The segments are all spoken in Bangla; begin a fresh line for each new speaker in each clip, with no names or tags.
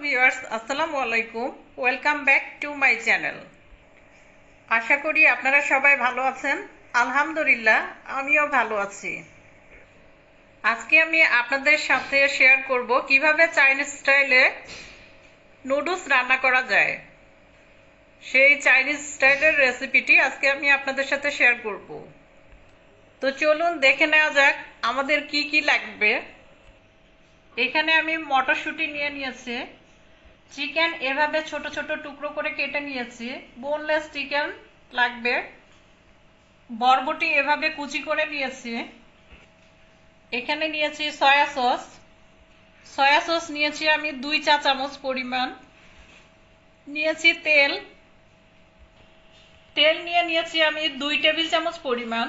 ভিউয়ার্স, আসসালামু আলাইকুম। Welcome back to my channel. আশা করি আপনারা সবাই ভালো আছেন। আলহামদুলিল্লাহ, আমিও ভালো আছি। আজকে আমি আপনাদের সাথে শেয়ার করব কিভাবে চাইনিজ স্টাইলে নুডলস রান্না করা যায়। সেই চাইনিজ স্টাইলের রেসিপিটি আজকে আমি আপনাদের সাথে শেয়ার করব। তো চলুন দেখে নেওয়া যাক আমাদের কি কি লাগবে। এখানে আমি মটরশুঁটি নিয়েছি, চিকেন এভাবে ছোট ছোট টুকরো করে কেটে নিয়েছি, বোনলেস চিকেন লাগবে, বরবটি এভাবে কুচি করে নিয়েছি। এখানে নিয়েছি সয়া সস নিয়েছি আমি 2 চা চামচ পরিমাণ। নিয়েছি তেল নিয়েছি আমি 2 টেবিল চামচ পরিমাণ।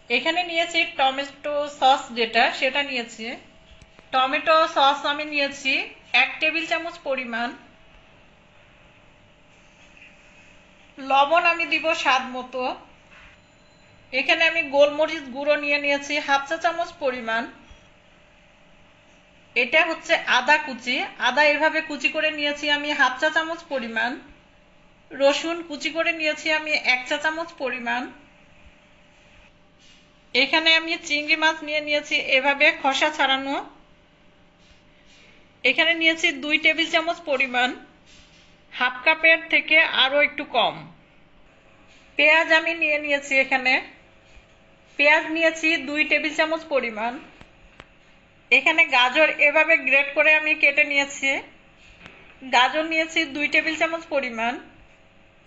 এখানে নিয়েছি টমেটো সস, সেটা নিয়েছি। টমেটো সস আমি নিয়েছি 1 টেবিল চামচ পরিমাণ। লবণ আমি দিব স্বাদ মতো। এখানে আমি গোলমরিচ গুঁড়ো নিয়েছি 1/2 চা চামচ পরিমাণ। এটা হচ্ছে আদা কুচি, আদা এভাবে কুচি করে নিয়েছি আমি 1/2 চা চামচ পরিমাণ। রসুন কুচি করে নিয়েছি আমি 1 চা চামচ পরিমাণ। এখানে আমি চিংড়ি মাছ নিয়েছি এভাবে খোসা ছাড়ানো। এখানে নিয়েছি 2 টেবিল চামচ পরিমাণ, হাফ কাপের থেকে আরো একটু কম। পেঁয়াজ আমি নিয়েছি, এখানে পেঁয়াজ নিয়েছি 2 টেবিল চামচ পরিমাণ। এখানে গাজর এভাবে গ্রেট করে আমি কেটে নিয়েছি, গাজর নিয়েছি 2 টেবিল চামচ পরিমাণ।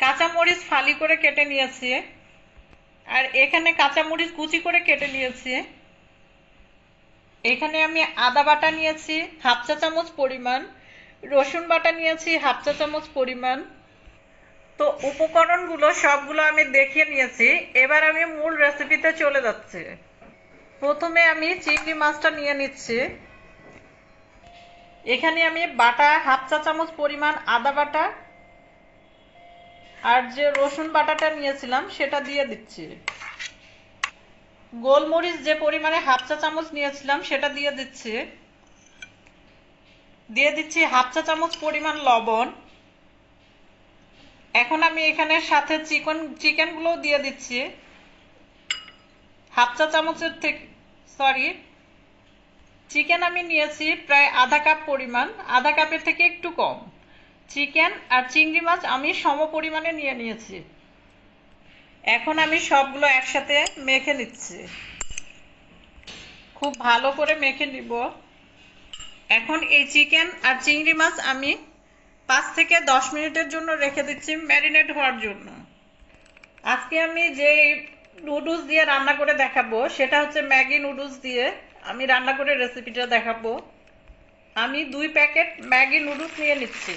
কাঁচামরিচ ফালি করে কেটে নিয়েছি, আর এখানে কাঁচামরিচ কুচি করে কেটে নিয়েছি। এখানে আমি আদা বাটা নিয়েছি 1/2 চা চামচ পরিমাণ, রসুন বাটা নিয়েছি 1/2 চা চামচ পরিমাণ। তো উপকরণগুলো সবগুলো আমি দেখিয়ে নিয়েছি। এবার আমি মূল রেসিপিতে চলে যাচ্ছি। প্রথমে আমি চিংড়ি মাছটা নিয়ে নিচ্ছি। এখানে আমি বাটা 1/2 চা চামচ পরিমাণ আদা বাটা আর যে রসুন বাটাটা নিয়েছিলাম সেটা দিয়ে দিচ্ছি। গোলমরিচ যে পরিমাণে 1/2 চা চামচ নিয়েছিলাম সেটা দিয়ে দিচ্ছি। 1/2 চা চামচ পরিমাণ লবণ। এখন আমি এখানে সাথে চিকেনগুলো দিয়ে দিচ্ছি। 1/2 চা চামচের থেকে চিকেন আমি নিয়েছি প্রায় আধা কাপ পরিমাণ, আধা কাপের থেকে একটু কম। চিকেন আর চিংড়ি মাছ আমি সম পরিমাণে নিয়েছি। এখন আমি সবগুলো একসাথে মেখে নিচ্ছি, খুব ভালো করে মেখে নিব। এখন এই চিকেন আর চিংড়ি মাছ আমি 5 থেকে 10 মিনিটের জন্য রেখে দিচ্ছি ম্যারিনেট হওয়ার জন্য। আজকে আমি যে নুডলস দিয়ে রান্না করে দেখাবো সেটা হচ্ছে ম্যাগি নুডলস দিয়ে আমি রান্না করে রেসিপিটা দেখাবো। আমি 2 প্যাকেট ম্যাগি নুডলস নিয়ে নিচ্ছি।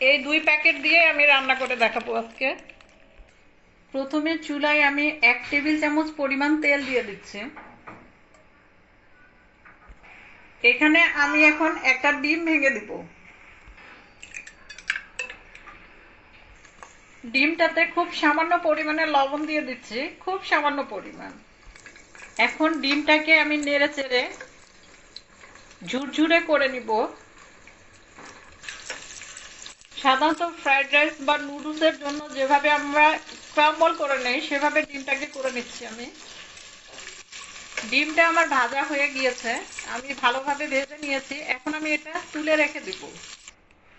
এই 2 প্যাকেট দিয়ে আমি রান্না করে দেখাবো আজকে। প্রথমে চুলায় আমি 1 টেবিল চামচ পরিমাণ তেল দিয়ে দিচ্ছি। এখানে আমি এখন একটা ডিম ভেঙে দিব। ডিমটাতে খুব সামান্য পরিমাণে লবণ দিয়ে দিচ্ছি, খুব সামান্য পরিমাণ। এখন ডিমটাকে আমি নেড়ে চেড়ে ঝুরঝুরে করে নিব। সাধারণত ফ্রাইড রাইস বা নুডলসের জন্য যেভাবে আমরা স্ক্রাম্বল করে নেই সেভাবে ডিমটাকে করে নিচ্ছি আমি। ডিমটা আমার ভাজা হয়ে গিয়েছে, আমি ভালোভাবে ভেজে নিয়েছি। এখন আমি এটা তুলে রেখে দিব।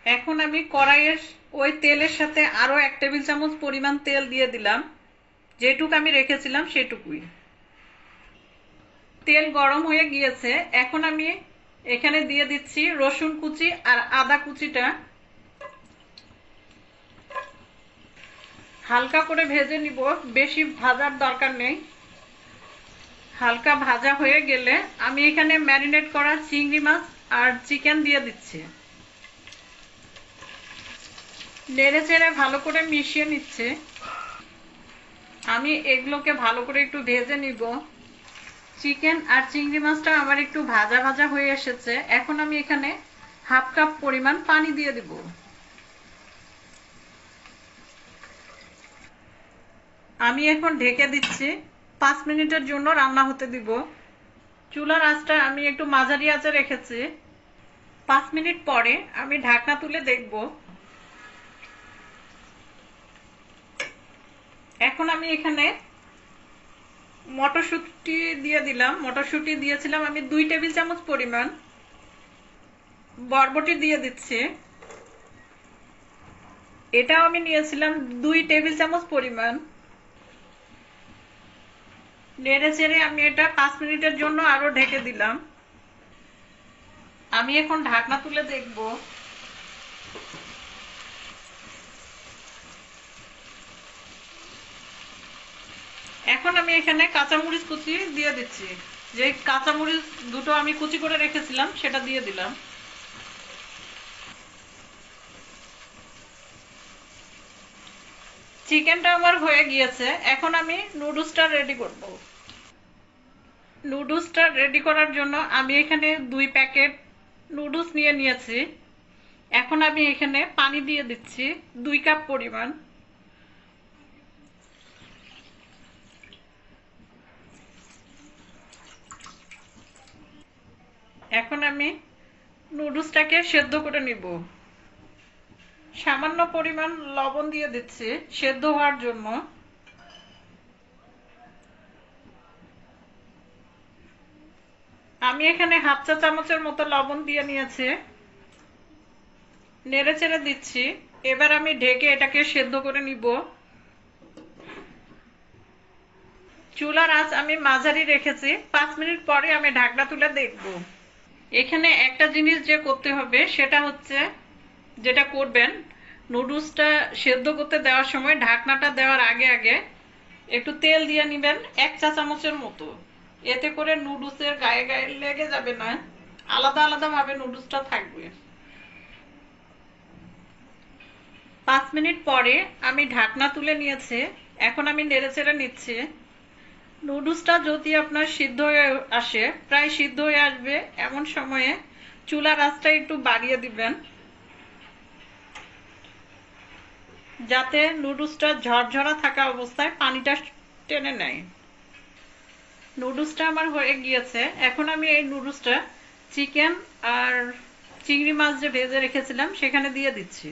এখন আমি কড়াইয়ের ওই তেলের সাথে আরো 1 টেবিল চামচ পরিমাণ তেল দিয়ে দিলাম, যেটুকু আমি রেখেছিলাম সেটুকুই। তেল গরম হয়ে গিয়েছে, এখন আমি এখানে দিয়ে দিচ্ছি রসুন কুচি আর আদা কুচিটা। হালকা করে ভেজে নিব, বেশি ভাজার দরকার নেই। হালকা ভাজা হয়ে গেলে আমি এখানে ম্যারিনেট করা চিংড়ি মাছ আর চিকেন দিয়ে দিচ্ছি। নেড়ে চেড়ে ভালো করে মিশিয়ে নিচ্ছে। আমি এগুলোকে ভালো করে একটু ভেজে নিব। চিকেন আর চিংড়ি মাছটা আমার একটু ভাজা ভাজা হয়ে এসেছে। এখন আমি এখানে 1/2 কাপ পরিমাণ পানি দিয়ে দিব। আমি এখন ঢেকে দিচ্ছি, 5 মিনিটের জন্য রান্না হতে দিব। চুলার আঁচটা আমি একটু মাঝারি আঁচে রেখেছি। 5 মিনিট পরে আমি ঢাকনা তুলে দেখব। এখন আমি এখানে মটরশুঁটি দিয়ে দিলাম। মটরশুঁটি দিয়েছিলাম আমি 2 টেবিল চামচ পরিমাণ। বরবটি দিয়ে দিচ্ছি, এটাও আমি নিয়েছিলাম 2 টেবিল চামচ পরিমাণ। নেড়ে চেড়ে আমি এটা 5 মিনিটের জন্য আরো ঢেকে দিলাম। আমি এখন ঢাকনা তুলে দেখব। এখন আমি এখানে কাঁচামরিচ কুচি দিয়ে দিচ্ছি। যে কাঁচামরিচ দুটো আমি কুচি করে রেখেছিলাম সেটা দিয়ে দিলাম। চিকেনটা আমার হয়ে গিয়েছে, এখন আমি নুডলসটা রেডি করব। নুডলসটা রেডি করার জন্য আমি এখানে 2 প্যাকেট নুডলস নিয়ে নিয়েছি। এখন আমি এখানে পানি দিয়ে দিচ্ছি 2 কাপ পরিমাণ। এখন আমি নুডলসটাকে সেদ্ধ করে নিব। সামান্য পরিমাণ লবণ দিয়ে দিচ্ছি সেদ্ধ হওয়ার জন্য। আমি এখানে হাফ চা চামচের মতো লবণ দিয়ে নিয়েছি। নেড়ে চেড়ে দিচ্ছি। এবার আমি ঢেকে এটাকে সেদ্ধ করে নিব। চুলার আঁচ আমি মাঝারি রেখেছি। 5 মিনিট পরে আমি ঢাকনা তুলে দেখব। এখানে একটা জিনিস যে করতে হবে সেটা হচ্ছে, যেটা করবেন, নুডলসটা সেদ্ধ করতে দেওয়ার সময় ঢাকনাটা দেওয়ার আগে আগে একটু তেল দিয়ে নেবেন 1 চা চামচের মতো। এতে করে নুডলসের গায়ে গায়ে লেগে যাবে না, আলাদা আলাদা ভাবে নুডলসটা থাকবে। 5 মিনিট পরে আমি ঢাকনা তুলে নিয়েছি। এখন আমি নেড়ে চেড়ে নিচ্ছি। নুডলসটা যদি আপনার সিদ্ধ হয়ে আসে, প্রায় সিদ্ধ হয়ে আসবে, এমন সময়ে চুলার আঁচটা একটু বাড়িয়ে দিবেন যাতে নুডলসটা ঝরঝরা থাকা অবস্থায় পানিটা টেনে নেয়। নুডলসটা আমার হয়ে গিয়েছে। এখন আমি এই নুডলসটা চিকেন আর চিংড়ি মাছ যে ভেজে রেখেছিলাম সেখানে দিয়ে দিচ্ছি।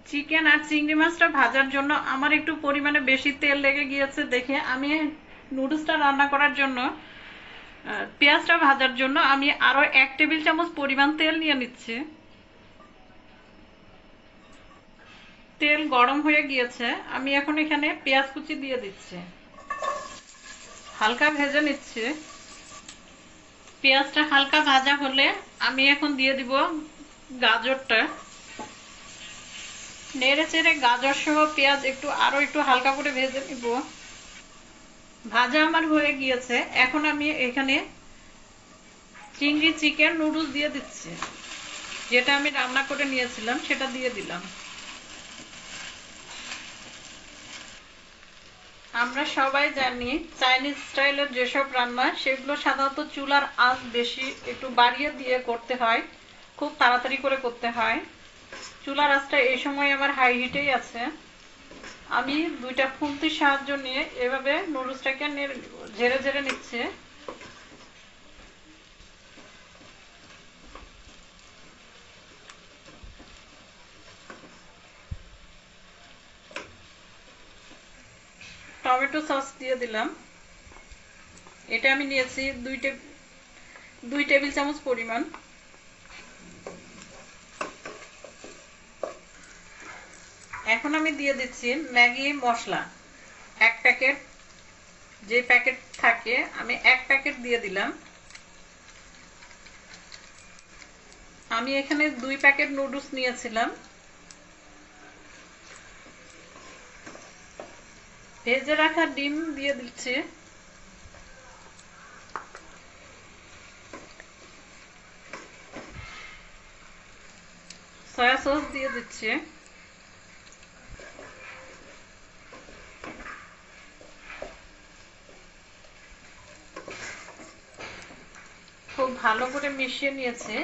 চিকেন আর চিংড়ি মাছটা ভাজার জন্য আমার একটু পরিমাণে বেশি তেল লেগে গিয়েছে দেখে আমি নুডলসটা রান্না করার জন্য, পেঁয়াজটা ভাজার জন্য আমি আরো 1 টেবিল চামচ পরিমাণ তেল নিয়ে নিচ্ছি। তেল গরম হয়ে গিয়েছে, আমি এখন এখানে পেঁয়াজ কুচি দিয়ে দিচ্ছি। হালকা ভেজে নিচ্ছি। পেঁয়াজটা হালকা ভাজা হলে আমি এখন দিয়ে দিব গাজরটা। নেড়ে চেড়ে গাজর সহ পেঁয়াজ আরো একটু হালকা করে ভেজে নিব। ভাজা আমার হয়ে গিয়েছে। এখন আমি এখানে চিংড়ি চিকেন নুডলস দিয়ে দিচ্ছি, যেটা আমি রান্না করে নিয়েছিলাম সেটা দিয়ে দিলাম। আমরা সবাই জানি চাইনিজ স্টাইলের যেসব রান্না সেগুলো সাধারণত চুলার আঁচ বেশি একটু বাড়িয়ে দিয়ে করতে হয়, খুব তাড়াতাড়ি করে করতে হয়। চুলার আঁচটা এই সময় আমার হাই হিটেই আছে। আমি 2টা খুন্তির সাহায্য নিয়ে এভাবে নুডলসটাকে ঝেড়ে ঝেড়ে নিচ্ছে। টমেটো সস দিয়ে দিলাম। এটা আমি নিয়েছি 2 টেবিল চামচ পরিমাণ। এখন আমি দিয়ে দিচ্ছি ম্যাগি মশলা 1 প্যাকেট। যে প্যাকেট থাকে আমি 1 প্যাকেট দিয়ে দিলাম। আমি এখানে 2 প্যাকেট নুডলস নিয়েছিলাম। ভেজে রাখা ডিম দিয়ে দিচ্ছি। সয়া সস দিয়ে দিচ্ছি। খুব ভালো করে মিশিয়ে নিয়েছে।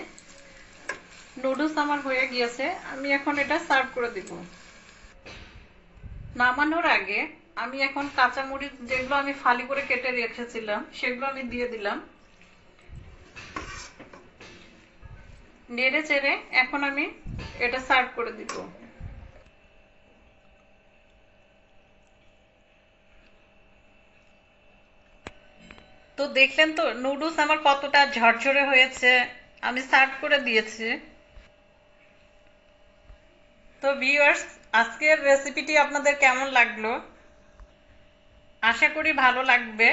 নুডলস আমার হয়ে গিয়েছে। আমি এখন এটা সার্ভ করে দিব। নামানোর আগে আমি এখন কাঁচামরিচ যেগুলো আমি ফালি করে কেটে রেখেছিলাম সেগুলো আমি দিয়ে দিলাম। নেড়ে চেড়ে এখন আমি এটা সার্ভ করে দিব। তো দেখলেন তো নুডলস আমার কতটা ঝরঝরে হয়েছে, আমি সার্ভ করে দিয়েছি। তো ভিউয়ার্স, আজকের রেসিপিটি আপনাদের কেমন লাগলো? আশা করি ভালো লাগবে।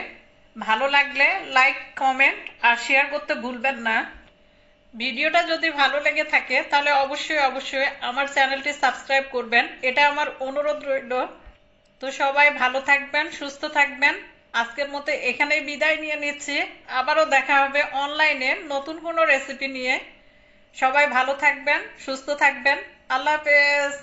ভালো লাগলে লাইক, কমেন্ট আর শেয়ার করতে ভুলবেন না। ভিডিওটা যদি ভালো লেগে থাকে তাহলে অবশ্যই অবশ্যই আমার চ্যানেলটি সাবস্ক্রাইব করবেন, এটা আমার অনুরোধ রইল। তো সবাই ভালো থাকবেন, সুস্থ থাকবেন। আজকের মতো এখানেই বিদায় নিয়ে নিচ্ছি। আবারও দেখা হবে অনলাইনে নতুন কোনো রেসিপি নিয়ে। সবাই ভালো থাকবেন, সুস্থ থাকবেন। আল্লাহ হাফেজ।